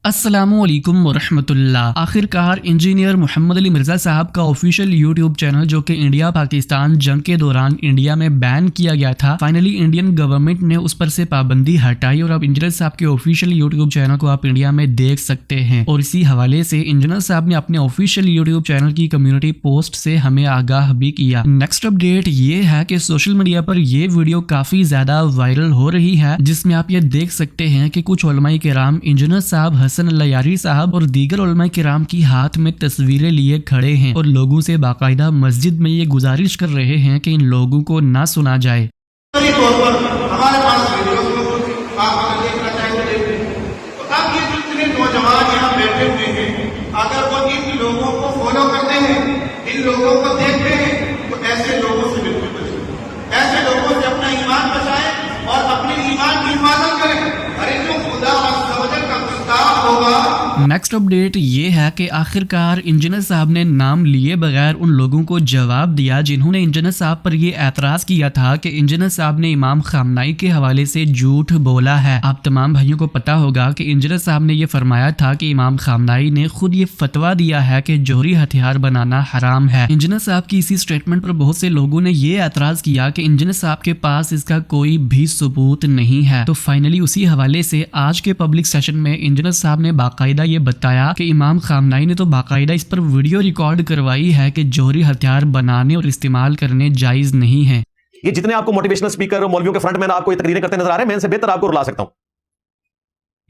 अस्सलामुअलैकुम वरहमतुल्लाह। आखिरकार इंजीनियर मोहम्मद अली मिर्ज़ा साहब का ऑफिशियल यूट्यूब चैनल जो कि इंडिया पाकिस्तान जंग के दौरान इंडिया में बैन किया गया था, फाइनली इंडियन गवर्नमेंट ने उस पर से पाबंदी हटाई और अब इंजीनियर साहब के ऑफिशियल यूट्यूब चैनल को आप इंडिया में देख सकते हैं। और इसी हवाले से इंजीनियर साहब ने अपने ऑफिशियल यूट्यूब चैनल की कम्युनिटी पोस्ट से हमें आगाह भी किया। नेक्स्ट अपडेट ये है कि सोशल मीडिया पर ये वीडियो काफी ज्यादा वायरल हो रही है, जिसमें आप ये देख सकते हैं कि कुछ उलमाए किराम इंजीनियर साहब, हसन लयारी साहब और दीगर उलमाए किराम की हाथ में तस्वीरें लिए खड़े हैं और लोगों से बाकायदा मस्जिद में ये गुजारिश कर रहे हैं कि इन लोगों को ना सुना जाए। हमारे पास आप देखना चाहेंगे तो अब ये जितने नौजवान यहाँ बैठे हुए हैं, अगर वो इन लोगों को फॉलो करते हैं, इन लोगों को देखते हैं, तो ऐसे लोगों से बिल्कुल बचें, ऐसे लोगों से अपना ईमान बचाएं और अपने ईमान की हिफाजत करें। अरे जो खुदा का गुस्ताख होगा। नेक्स्ट अपडेट ये है कि आखिरकार इंजीनियर साहब ने नाम लिए बगैर उन लोगों को जवाब दिया जिन्होंने इंजीनियर साहब पर ये एतराज किया था कि इंजीनियर साहब ने इमाम खामनाई के हवाले से झूठ बोला है। आप तमाम भाइयों को पता होगा कि इंजीनियर साहब ने ये फरमाया था कि इमाम खामनाई ने खुद ये फतवा दिया है कि जोहरी हथियार बनाना हराम है। इंजीनियर साहब की इसी स्टेटमेंट पर बहुत से लोगों ने ये एतराज किया कि इंजीनियर साहब के पास इसका कोई भी सबूत नहीं है। तो फाइनली उसी हवाले से आज के पब्लिक सेशन में इंजीनियर साहब ने बाकायदा ये बताया कि इमाम खामनाई ने तो बाकायदा इस पर वीडियो रिकॉर्ड करवाई है कि जोहरी हथियार बनाने और इस्तेमाल करने जायज नहीं है। ये जितने आपको मोटिवेशनल स्पीकर और मौलवियों के फ्रंट में आपको ये तकरीरें करते नजर आ रहे हैं, मैं इनसे बेहतर आपको रुला सकता हूं,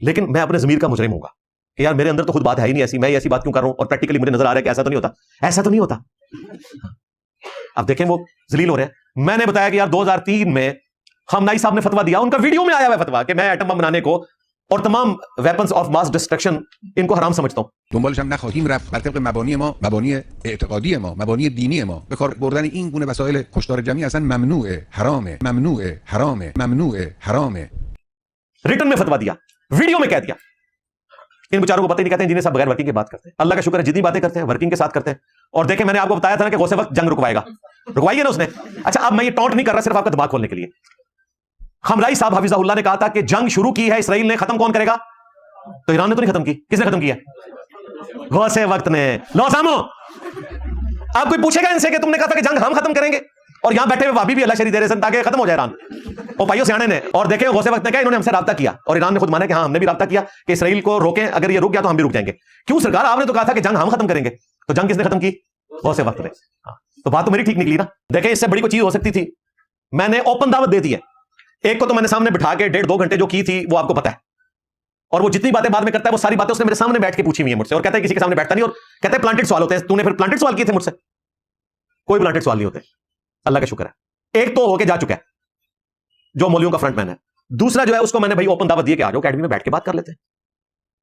लेकिन मैं अपने ज़मीर का मुजरिम होगा कि यार मेरे अंदर तो खुद बात है ही नहीं ऐसी, मैं ऐसी बात क्यों कर रहा हूं और प्रैक्टिकली मुझे नजर आ रहा है कि ऐसा तो नहीं होता, ऐसा तो नहीं होता। अब देखें वो जलील हो रहे हैं। मैंने बताया कि यार 2003 में खामनाई साहब ने फतवा दिया, उनका वीडियो में आया हुआ फतवा कि मैं एटम बम बनाने को और तमाम वेपन्स ऑफ मास डिस्ट्रक्शन इनको हराम समझता हूं। دنبالش هم نخواهیم رفت بر طبق مبانی ما، مبانی اعتقادی ما، مبانی دینی ما. به کار بردن این گونه وسایل کشتار جمعی اصلا ممنوعه، حرامه، ممنوعه، حرامه، ممنوعه، حرامه. रिटर्न में फतवा दिया, वीडियो में कह दिया। इन बेचारों को पता ही नहीं, कहते हैं जिन्हें सब बगैर वर्किंग की बात करते हैं। अल्लाह का शुक्र है जितनी बातें करते हैं वर्किंग के साथ करते हैं। और देखें मैंने आपको बताया था ना कि गौसे वक्त जंग रुकवाएगा, रुकवाई है ना उसने। अच्छा अब मैं ये टॉन्ट नहीं कर रहा, सिर्फ आपका दिमाग खोलने के लिए। खामनाई साहब हफिज़हुल्लाह ने कहा था कि जंग शुरू की है इसराइल ने, खत्म कौन करेगा? तो ईरान ने तो नहीं खत्म की, किसने खत्म किया? गौसे वक्त ने। लो सामो, आप कोई पूछेगा इनसे कि तुमने कहा था कि जंग हम खत्म करेंगे, और यहां बैठे हुए वाबी भी अल्लाह शरी दे रहे हैं ताकि खत्म हो जाए ईरान। और भाइयों सियाने ने, और देखें गौसे वक्त ने कहा इन्होंने हमसे राब्ता किया और ईरान ने खुद माना कि हाँ हमने भी राब्ता किया कि इसराइल को रोकें, अगर ये रुक गया तो हम भी रुक जाएंगे। क्यों सरकार, आपने तो कहा था कि जंग हम खत्म करेंगे, तो जंग किसने खत्म की? गौसे वक्त ने। तो बात तो मेरी ठीक निकली ना। देखें इससे बड़ी कोई चीज हो सकती थी, मैंने ओपन दावत दे दी है। एक को तो मैंने सामने बिठा के 1.5-2 घंटे जो की थी वो आपको पता है, और वो जितनी बातें बाद में करता है वो सारी बातें उसने मेरे सामने बैठ के पूछी हुई है मुझसे, और कहता है किसी के सामने बैठता नहीं, और कहता है प्लांटेड सवाल होते हैं। तूने फिर प्लांटेड सवाल किए थे मुझसे? कोई प्लांटेड सवाल नहीं होते, अल्लाह का शुक्र है। एक तो होके जा चुका है जो मौलवियों का फ्रंटमैन है, दूसरा जो है उसको मैंने भाई ओपन दावत दी कि आ जाओ अकेडमी में बैठ के बात कर लेते हैं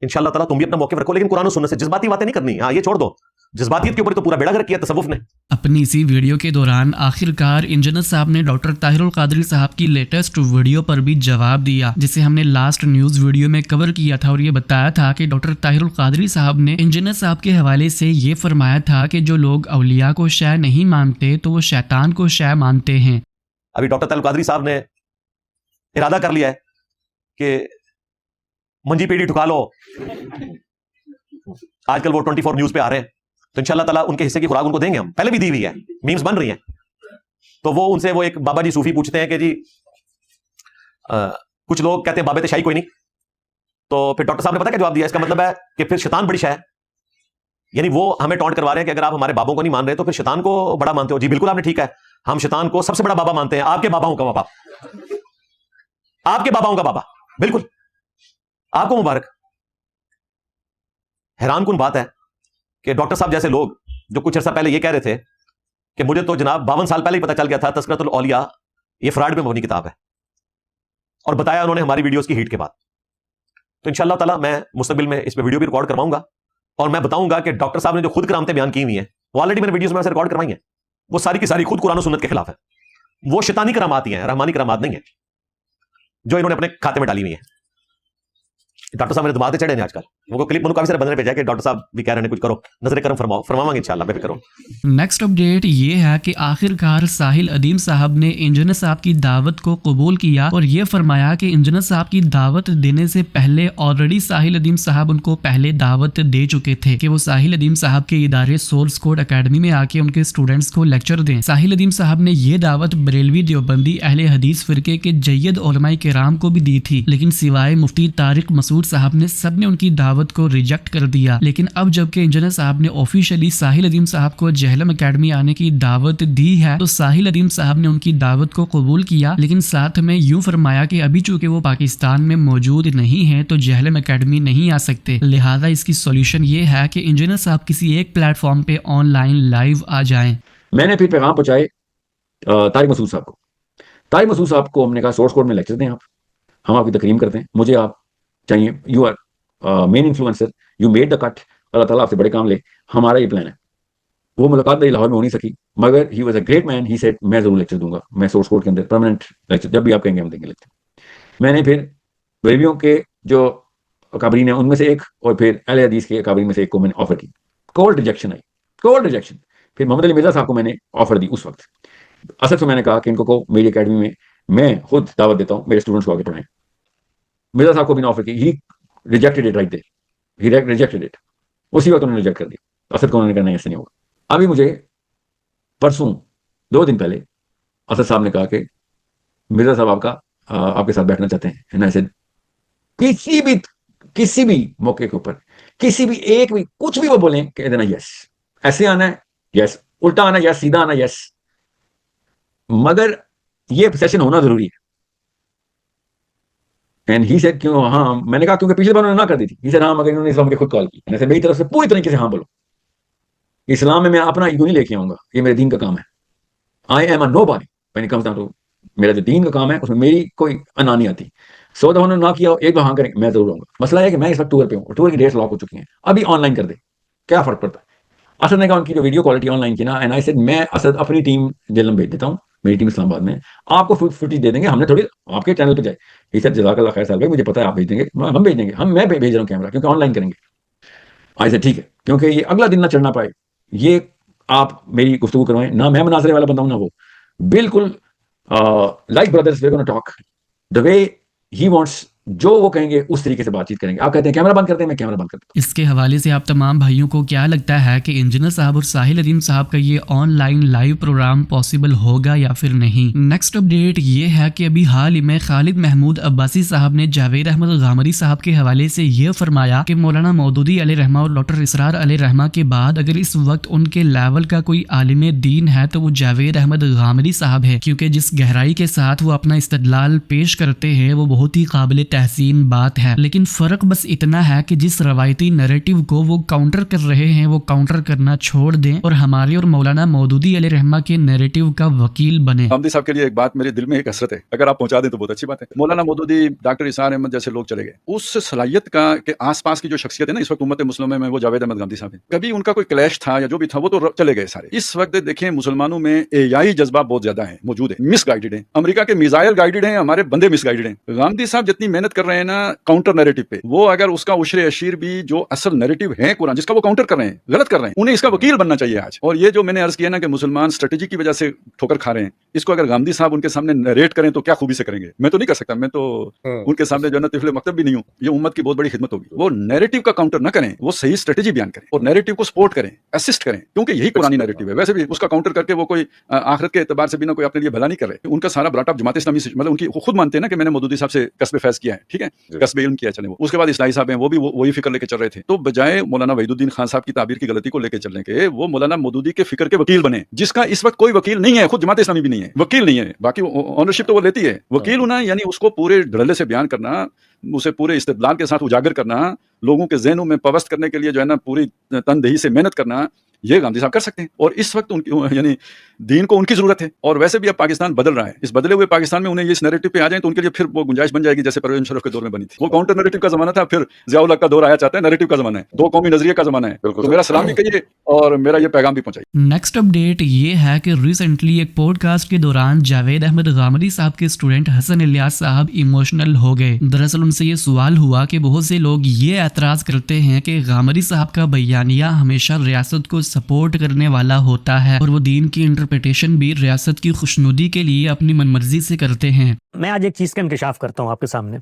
इंशाअल्लाह ताला। तुम भी अपना मौके रखो, लेकिन कुरान और सुन्नत से जज्बाती बातें नहीं करनी। हाँ ये छोड़ दो, जज्बातियत के ऊपर तो पूरा बेड़ा गर्क किया तसव्वुफ ने। अपनी इसी वीडियो के दौरान आखिरकार इंजीनियर साहब ने डॉक्टर ताहिरुल कादरी साहब की लेटेस्ट वीडियो पर भी जवाब दिया, जिसे हमने लास्ट न्यूज़ वीडियो में कवर किया था, और ये बताया था कि डॉक्टर ताहिरुल कादरी साहब ने इंजीनियर साहब के हवाले से ये फरमाया था कि जो लोग औलिया को शय नहीं मानते तो वो शैतान को शय मानते हैं। अभी डॉक्टर ताहिरुल कादरी साहब ने इरादा कर लिया है कि मंजी पीढ़ी ठुका लो। आजकल वो 24 न्यूज़ पे आ रहे हैं, तो इंशाल्लाह ताला उनके हिस्से की खुराक उनको देंगे हम, पहले भी दी हुई है, मीम्स बन रही हैं। तो वो उनसे वो एक बाबा जी सूफी पूछते हैं कि जी कुछ लोग कहते हैं बाबे शाही कोई नहीं, तो फिर डॉक्टर साहब ने पता क्या जवाब दिया? इसका मतलब है कि फिर शैतान बड़ी शाह है, यानी वो हमें टॉन्ट करवा रहे हैं कि अगर आप हमारे बाबों को नहीं मान रहे तो फिर शैतान को बड़ा मानते हो। जी बिल्कुल आपने ठीक है, हम शैतान को सबसे बड़ा बाबा मानते हैं, आपके बाबाओं का बाबा, आपके बाबाओं का बाबा, बिल्कुल आपको मुबारक। हैरान कुन बात है कि डॉक्टर साहब जैसे लोग जो कुछ अर्सा पहले ये कह रहे थे कि मुझे तो जनाब 52 साल पहले ही पता चल गया था तज़किरतुल औलिया ये फ्रॉड में मबनी किताब है, और बताया उन्होंने हमारी वीडियोस की हिट के बाद। तो इंशाअल्लाह ताला मैं मुस्तकबिल में इस पे वीडियो भी रिकॉर्ड करवाऊंगा, और मैं बताऊंगा कि डॉक्टर साहब ने जो खुद करामतें बयान की हुई हैं वो ऑलरेडी मैंने वीडियोस में से रिकॉर्ड करवाई हैं, वो सारी की सारी खुद कुरान और सुन्नत के खिलाफ है। वो शैतानी करामात ही हैं, रहमानी करामात नहीं है जो इन्होंने अपने खाते में डाली हुई है। डॉक्टर साहब मेरे दिमाग पे चढ़े हैं आजकल। وہ کلپ مجھے کافی سارے بندے بھیجا کہ ڈاکٹر صاحب بھی کہہ رہے ہیں کچھ کرو, نظر کرم فرماؤ, فرماؤں گے انشاءاللہ, بے فکر کرو. نیکسٹ اپڈیٹ یہ ہے کہ آخر کار ساحل ادیم صاحب نے انجینئر صاحب کی دعوت کو قبول کیا اور یہ فرمایا کہ انجینئر صاحب کی دعوت دینے سے پہلے آلریڈی ساحل ادیم صاحب ان کو پہلے دعوت دے چکے تھے کہ وہ ساحل ادیم صاحب کے ادارے سورس کوڈ اکیڈمی میں آ کے ان کے اسٹوڈنٹس کو لیکچر دیں. ساحل ادیم صاحب نے یہ دعوت بریلوی دیوبندی اہل حدیث فرقے کے جید علماء کرام کو بھی دی تھی, لیکن سوائے مفتی طارق مسعود صاحب نے سب نے ان کی دعوت کو ریجیکٹ کر دیا. لیکن اب جب کہ انجینئر صاحب نے آفیشلی ساحل ادیم صاحب کو جہلم اکیڈمی آنے کی دعوت دی ہے تو ساحل ادیم صاحب نے ان کی دعوت کو قبول کیا, لیکن ساتھ میں یوں فرمایا کہ ابھی چونکہ وہ پاکستان میں موجود نہیں ہیں تو جہلم اکیڈمی نہیں آ سکتے, لہذا اس کی سولوشن یہ ہے کہ انجینئر صاحب کسی ایک پلیٹ فارم پہ آن لائن لائیو آ جائیں. میں نے پھر پیغام پہنچائے طارق مسعود صاحب کو. طارق مسعود صاحب کو ہم نے کہا سورس کوڈ میں لیکچر دیں, آپ ہم آپ کی تکریم کرتے ہیں, مجھے آپ چاہیے, you are main influencer, you made the cut, اللہ تعالیٰ آپ سے بڑے کام لے, ہمارا یہ پلان ہے. وہ ملاقات میری لاہور میں ہو نہیں سکی, مگر he was a great man, he said میں ضرور لیکچر دوں گا, میں سورس کوڈ کے اندر پرماننٹ لیکچر جب بھی آپ کہیں گے ہم دیں گے لیکچر. میں نے پھر ویبیوں کے جو اکابرین ہیں ان میں سے ایک اور پھر اہل حدیث کے اکابرین میں سے ایک کو میں نے آفر کی. کولڈ ریجیکشن آئی, کولڈ ریجیکشن. پھر محمد علی مرزا صاحب کو میں نے آفر دی اس وقت. اصل سے میں نے کہا کہ ان کو میری اکیڈمی میں میں خود دعوت دیتا ہوں, میرے اسٹوڈنٹس کو آگے پڑھائیں. مرزا صاحب کو بھی نے آفر کی, he rejected it right there, he rejected it. اسی وقت انہوں نے ریجیکٹ کر دیا. اسد کو انہوں نے کہا نہیں ایسے نہیں ہوگا. ابھی مجھے پرسوں 2 دن پہلے اسد صاحب نے کہا کہ مرزا صاحب آپ کا آپ کے ساتھ بیٹھنا چاہتے ہیں. ایسے کسی بھی موقع کے اوپر کسی بھی ایک بھی کچھ بھی وہ بولیں کہ دینا یس, ایسے آنا ہے یس, الٹا آنا یس, سیدھا آنا یس, مگر یہ سیشن ہونا ضروری ہے. اینڈ ہی سیڈ کیوں, ہاں میں نے کہا کیونکہ پچھلے بار انہوں نے نہ کر دی تھی. ہی سیڈ ہاں مگر انہوں نے اسلام کے خود کال کی, ایسے میری طرف سے پوری طریقے سے ہاں بولو. اسلام میں اپنا ایگو نہیں لے کے آؤں گا, یہ میرے دین کا کام ہے. I am a nobody when it comes down to, میرا جو دین کا کام ہے اس میں میری کوئی انا نہیں آتی. 100 دفعہ انہوں نے نہ کیا, ایک بار ہاں کریں, میں ضرور آؤں گا. مسئلہ ہے کہ میں اس وقت ٹور پہ ہوں, ٹور کی ڈیٹس لاک ہو چکی ہیں, ابھی آن لائن کر دے, کیا فرق پڑتا ہے. اسد نے کہا ان کی جو ویڈیو کوالٹی آن لائن کی نا, اینڈ آئی سیڈ میں اسد اپنی ٹیم جہلم بھیج دیتا ہوں, میری ٹیم اسلام آباد میں, آپ کو فوٹیج دے دیں گے, ہم نے تھوڑی آپ کے چینل پہ جائے. یہ سر جزاک اللہ خیر صاحب بھائی, مجھے پتا ہے آپ بھیج دیں گے, ہم بھیج دیں گے, میں بھیج رہا ہوں کیمرہ کیونکہ آن لائن کریں گے. آئی سیڈ ٹھیک ہے, کیونکہ یہ اگلا دن نہ چڑھنا پائے, یہ آپ میری گفتگو کروائیں نہ, میں مناظرے والا بندہ ہوں نہ وہ, بالکل like brothers we gonna talk the way he wants, جو وہ کہیں گے اس طریقے سے بات چیت کریں گے. آپ کہتے ہیں کیمرہ بند کرتے ہیں, میں کیمرہ بند کرتا ہوں. اس کے حوالے سے آپ تمام بھائیوں کو کیا لگتا ہے کہ انجینئر صاحب اور ساحل ادیم صاحب کا یہ online live program possible ہوگا یا پھر نہیں؟ نیکسٹ اپڈیٹ یہ ہے کہ ابھی حال ہی میں خالد محمود عباسی صاحب نے جاوید احمد غامدی صاحب کے حوالے سے یہ فرمایا کہ مولانا مودودی علیہ رحمہ اور ڈاکٹر اسرار علیہ رحمہ کے بعد اگر اس وقت ان کے لیول کا کوئی عالم دین ہے تو وہ جاوید احمد غامدی صاحب ہے, کیونکہ جس گہرائی کے ساتھ وہ اپنا استدلال پیش کرتے ہیں وہ بہت ہی قابل تحسین بات ہے. لیکن فرق بس اتنا ہے کہ جس روایتی نیریٹو کو وہ کاؤنٹر کر رہے ہیں وہ کاؤنٹر کرنا چھوڑ دیں اور ہمارے اور مولانا مودودی علیہ رحمہ کے نیریٹو کا وکیل بنے. غامدی صاحب کے لیے ایک بات میرے دل میں ایک حسرت ہے, اگر آپ پہنچا دیں تو بہت اچھی بات ہے. مولانا مودودی, ڈاکٹر اسرار احمد جیسے لوگ چلے گئے, اس صلاحیت کا کہ آس پاس کی جو شخصیت ہے نا اس وقت امت مسلمہ میں, وہ جاوید احمد غامدی صاحب ہیں. کبھی ان کا کوئی کلیش تھا یا جو بھی تھا وہ تو چلے گئے سارے. اس وقت دیکھیں مسلمانوں میں AI جذبہ بہت زیادہ ہے, موجود ہے, مس گائیڈڈ ہیں. امریکہ کے میزائل گائیڈڈ ہیں, ہمارے بندے مس گائیڈڈ ہیں. غامدی صاحب جتنی محنت کر رہے ہیں نا کاؤنٹر نیریٹو پہ, وہ اگر اس کا عشر اشیر بھی جو اصل نیریٹو ہے قرآن جس کا وہ کاؤنٹر کر رہے ہیں, غلط کر رہے ہیں, انہیں اس کا وکیل بننا چاہیے آج. اور یہ جو میں نے عرض کیا نا کہ مسلمان اسٹریٹجی کی وجہ سے ٹھوکر کھا رہے ہیں, اس کو اگر غامدی صاحب ان کے سامنے نیریٹ کریں تو کیا خوبی سے کریں گے. میں تو نہیں کر سکتا, میں تو ان کے سامنے جو ہے نا طفل مکتب بھی نہیں ہوں. یہ امت کی بہت بڑی خدمت ہوگی. وہ نیریٹو کا کاؤنٹر نہ کریں, وہ صحیح اسٹریٹجی بیان کریں اور نیریٹو کو سپورٹ کریں, اسسٹ کریں, کیونکہ یہی قرآنی نیریٹو ہے. ویسے بھی اس کا کاؤنٹر کر کے وہ کوئی آخرت کے اعتبار سے بھی نہ کوئی اپنے لیے بھلا نہیں کر رہے. ان کا سارا براٹ اپ جماعت اسلامی سے, مطلب ان کی خود مانتے ہیں نا کہ میں نے مودودی صاحب سے کسب فیض کیا ہے, ٹھیک ہے, کسب علم کیا ہے, چلیں. وہ اس کے بعد اسلائی صاحب ہیں, وہ بھی وہی فکر لے کے چل رہے تھے. تو بجائے مولانا وحید الدین خان صاحب کی تعبیر کی غلطی کو لے کے چلنے کے, وہ مولانا مودودی کے فکر کے وکیل بنے, جس کا اس وقت کوئی وکیل نہیں ہے, خود جماعت اسلامی بھی نہیں ہے, وکیل نہیں ہے. باقی اونرشپ تو وہ لیتی ہے, وکیل ہونا یعنی اس کو پورے ڈھڑلے سے بیان کرنا, اسے پورے استدلال کے ساتھ اجاگر کرنا, لوگوں کے ذہنوں میں پوست کرنے کے لیے جو ہے نا پوری تندہی سے محنت کرنا, ये गांधी साहब कर सकते हैं, और इस वक्त उनकी यानी दीन को उनकी जरूरत है, और वैसे भी अब पाकिस्तान बदल रहा है। इस बदले हुए पाकिस्तान में उन्हें इस नैरेटिव पे आ जाए तो उनके लिए फिर वो गुंजाइश बन जाएगी जैसे परवेज मुशर्रफ के दौर में बनी थी। वो काउंटर नैरेटिव का जमाना था, फिर जियाउल हक का दौर आया चाहता है नैरेटिव का जमाना है, दो कौमी नजरिए का जमाना है। तो मेरा सलाम भी कहिए और मेरा ये पैगाम भी पहुंचाइए। नेक्स्ट अपडेट ये है कि रिसेंटली एक पॉडकास्ट के दौरान जावेद अहमद गामदी साहब के स्टूडेंट हसन इलियास साहब इमोशनल हो गए। दरअसल उनसे ये सवाल हुआ कि बहुत से लोग ये एतराज करते हैं कि गामदी साहब का बयानिया हमेशा रियासत को सपोर्ट करने वाला होता है और वो दीन की इंटरप्रिटेशन भी रियासत की खुशनुदी के लिए अपनी मनमर्जी से करते हैं। मैं आज एक चीज़ का इंकशाफ करता हूँ आपके सामने।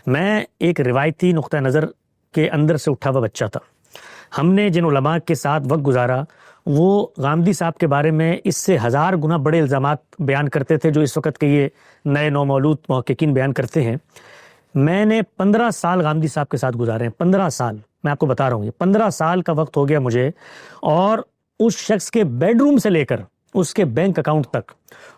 मैं एक रिवायती नुक्ता नज़र के अंदर से उठा हुआ बच्चा था। हमने जिन उलमा के साथ वक्त गुजारा वो गामदी साहब के बारे में इससे 1000 गुना बड़े इल्ज़ामात बयान करते थे जो इस वक्त के ये नए नौमौलूद मुहक्किकीन बयान करते हैं। मैंने 15 साल गामदी साहब के साथ गुजारे हैं, 15 साल। मैं आपको बता रहा हूँ, ये 15 साल का वक्त हो गया मुझे, और उस शख्स के बेडरूम से लेकर उसके बैंक अकाउंट तक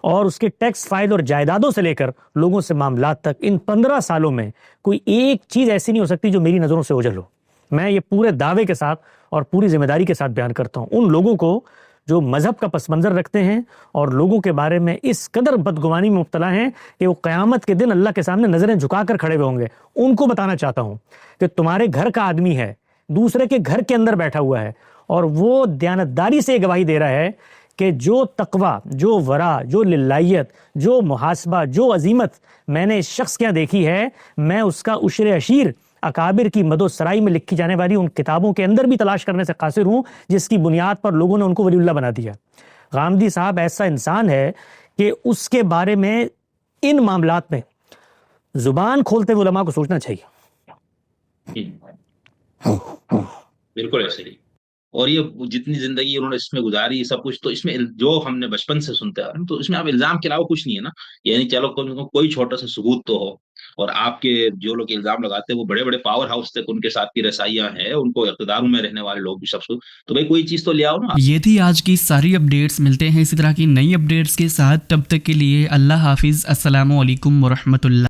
और उसके टैक्स फाइल और जायदादों से लेकर लोगों से मामलात तक, इन 15 सालों में कोई एक चीज़ ऐसी नहीं हो सकती जो मेरी नज़रों से ओझल हो। मैं ये पूरे दावे के साथ और पूरी जिम्मेदारी के साथ बयान करता हूँ। उन लोगों को जो मज़हब का पस मंज़र रखते हैं और लोगों के बारे में इस कदर बदगुमानी में मुब्तला हैं कि वो क़यामत के दिन अल्लाह के सामने नज़रें झुका कर खड़े हुए होंगे, उनको बताना चाहता हूँ कि तुम्हारे घर का आदमी है, दूसरे के घर के अंदर बैठा हुआ है, और वो दयानतदारी से गवाही दे रहा है कि जो तकवा, जो वरा, जो लिल्लाहियत, जो मुहासबा, जो अजीमत मैंने इस शख्स के यहाँ देखी है, मैं उसका उशरे अशीर अकाबिर की मदो सराई में लिखी जाने वाली उन किताबों के अंदर भी तलाश करने से कासिर हूँ जिसकी बुनियाद पर लोगों ने उनको वलीउल्लाह बना दिया। गामदी साहब ऐसा इंसान है कि उसके बारे में इन मामलात में जुबान खोलते हुए उलमा को सोचना चाहिए। बिल्कुल ऐसे ही। और ये जितनी जिंदगी उन्होंने इसमें गुजारी सब कुछ, तो इसमें जो हमने बचपन से सुनते आ रहे हैं, तो इसमें आप इल्जाम के अलावा कुछ नहीं है ना। यानी चलो कोई छोटा सा सबूत तो हो, और आपके जो लोग इल्जाम लगाते हैं वो बड़े बड़े पावर हाउस तक उनके साथ की रसाइयां हैं, उनको इक़्तिदार में रहने वाले लोग भी सब, तो भाई कोई चीज तो ले आओ ना। ये थी आज की सारी अपडेट्स। मिलते हैं इसी तरह की नई अपडेट्स के साथ, तब तक के लिए अल्लाह हाफिज, अस्सलामु अलैकुम व रहमतुल्लाह।